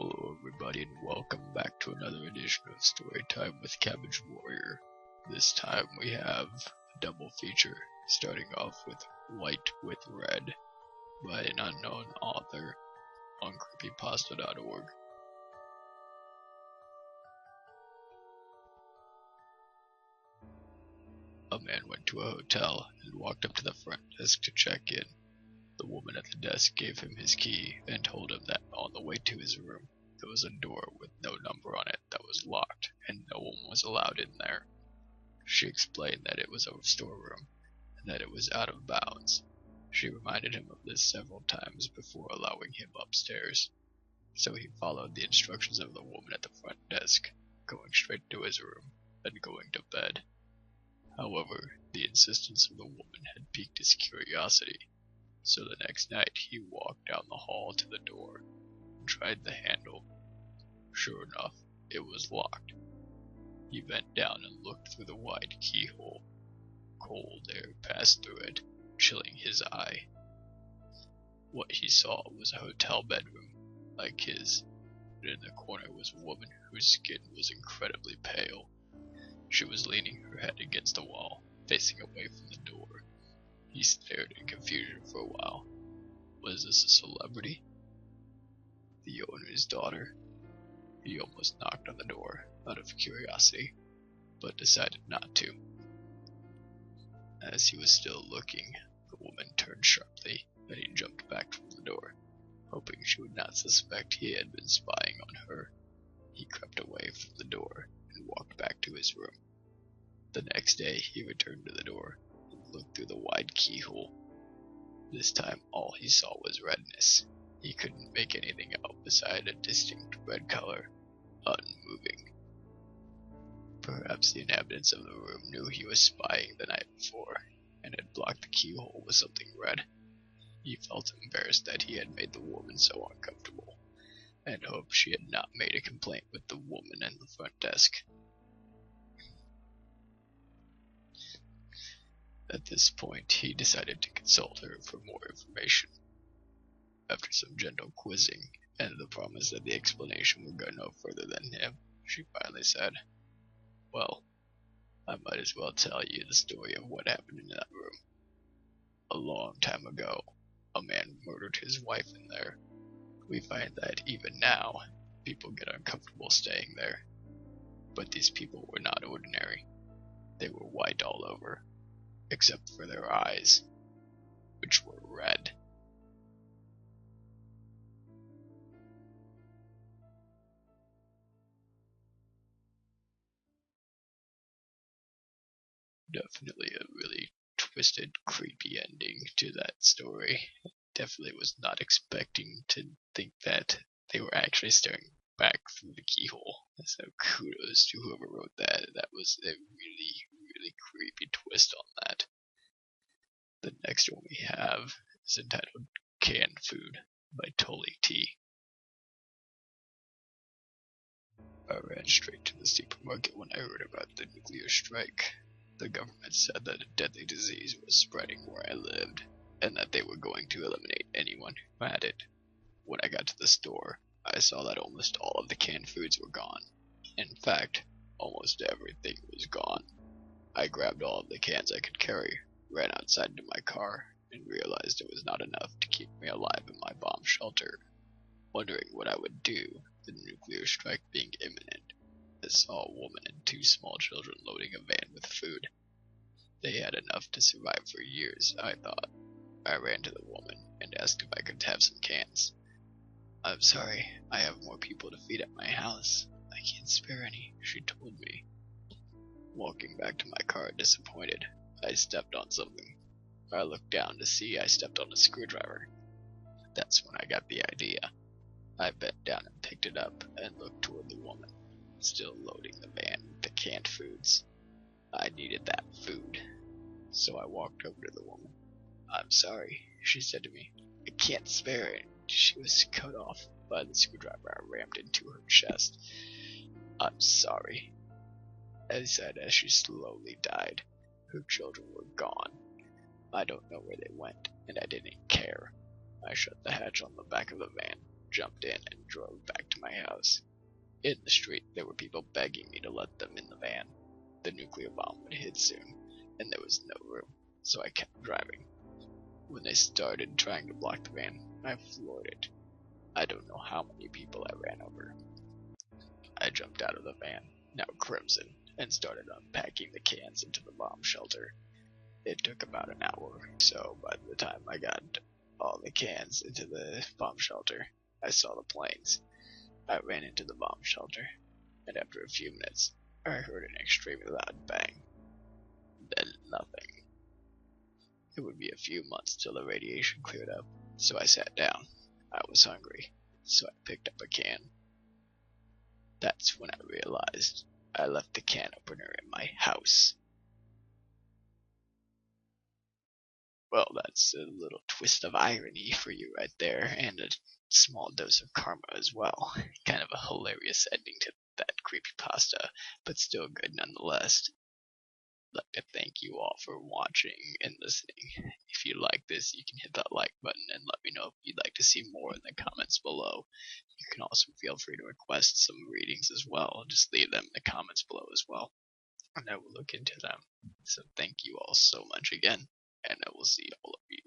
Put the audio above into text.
Hello everybody and welcome back to another edition of Storytime with Cabbage Warrior. This time we have a double feature, starting off with White with Red by an unknown author on creepypasta.org. A man went to a hotel and walked up to the front desk to check in. The woman at the desk gave him his key and told him that on the way to his room, there was a door with no number on it that was locked and no one was allowed in there. She explained that it was a storeroom and that it was out of bounds. She reminded him of this several times before allowing him upstairs. So he followed the instructions of the woman at the front desk, going straight to his room and going to bed. However, the insistence of the woman had piqued his curiosity. So the next night he walked down the hall to the door and tried the handle. Sure enough, it was locked. He bent down and looked through the wide keyhole. Cold air passed through it, chilling his eye. What he saw was a hotel bedroom, like his, but in the corner was a woman whose skin was incredibly pale. She was leaning her head against the wall, facing away from the door. He stared in confusion for a while. Was this a celebrity? The owner's daughter? He almost knocked on the door, out of curiosity, but decided not to. As he was still looking, the woman turned sharply, and he jumped back from the door, hoping she would not suspect he had been spying on her. He crept away from the door and walked back to his room. The next day he returned to the door and looked through the wide keyhole. This time all he saw was redness. He couldn't make anything out beside a distinct red color, unmoving. Perhaps the inhabitants of the room knew he was spying the night before, and had blocked the keyhole with something red. He felt embarrassed that he had made the woman so uncomfortable, and hoped she had not made a complaint with the woman in the front desk. At this point, he decided to consult her for more information. After some gentle quizzing, and the promise that the explanation would go no further than him, she finally said, "Well, I might as well tell you the story of what happened in that room. A long time ago, a man murdered his wife in there. We find that even now, people get uncomfortable staying there. But these people were not ordinary. They were white all over, except for their eyes, which were red." Definitely a really twisted, creepy ending to that story. Definitely was not expecting to think that they were actually staring back through the keyhole. So kudos to whoever wrote that. That was a really, really creepy twist on that. The next one we have is entitled Canned Food by Tully T. I ran straight to the supermarket when I heard about the nuclear strike. The government said that a deadly disease was spreading where I lived, and that they were going to eliminate anyone who had it. When I got to the store, I saw that almost all of the canned foods were gone. In fact, almost everything was gone. I grabbed all of the cans I could carry, ran outside to my car, and realized it was not enough to keep me alive in my bomb shelter. Wondering what I would do, the nuclear strike being imminent, I saw a woman and two small children loading a van with food. They had enough to survive for years, I thought. I ran to the woman and asked if I could have some cans. "I'm sorry, I have more people to feed at my house. I can't spare any," she told me. Walking back to my car disappointed, I stepped on something. I looked down to see I stepped on a screwdriver. That's when I got the idea. I bent down and picked it up and looked toward the woman, still loading the van with the canned foods. I needed that food, so I walked over to the woman. "I'm sorry," she said to me. "I can't spare it." She was cut off by the screwdriver I rammed into her chest. "I'm sorry," I said as she slowly died. Her children were gone. I don't know where they went, and I didn't care. I shut the hatch on the back of the van, jumped in and drove back to my house. In the street, there were people begging me to let them in the van. The nuclear bomb would hit soon, and there was no room, so I kept driving. When they started trying to block the van, I floored it. I don't know how many people I ran over. I jumped out of the van, now crimson, and started unpacking the cans into the bomb shelter. It took about an hour or so by the time I got all the cans into the bomb shelter. I saw the planes. I ran into the bomb shelter, and after a few minutes, I heard an extremely loud bang. Then nothing. It would be a few months till the radiation cleared up, so I sat down. I was hungry, so I picked up a can. That's when I realized I left the can opener in my house. Well, that's a little twist of irony for you right there, and a small dose of karma as well. Kind of a hilarious ending to that creepypasta, but still good nonetheless. I'd like to thank you all for watching and listening. If you like this, you can hit that like button and let me know if you'd like to see more in the comments below. You can also feel free to request some readings as well. Just leave them in the comments below as well, and I will look into them. So thank you all so much again, and I will see all of you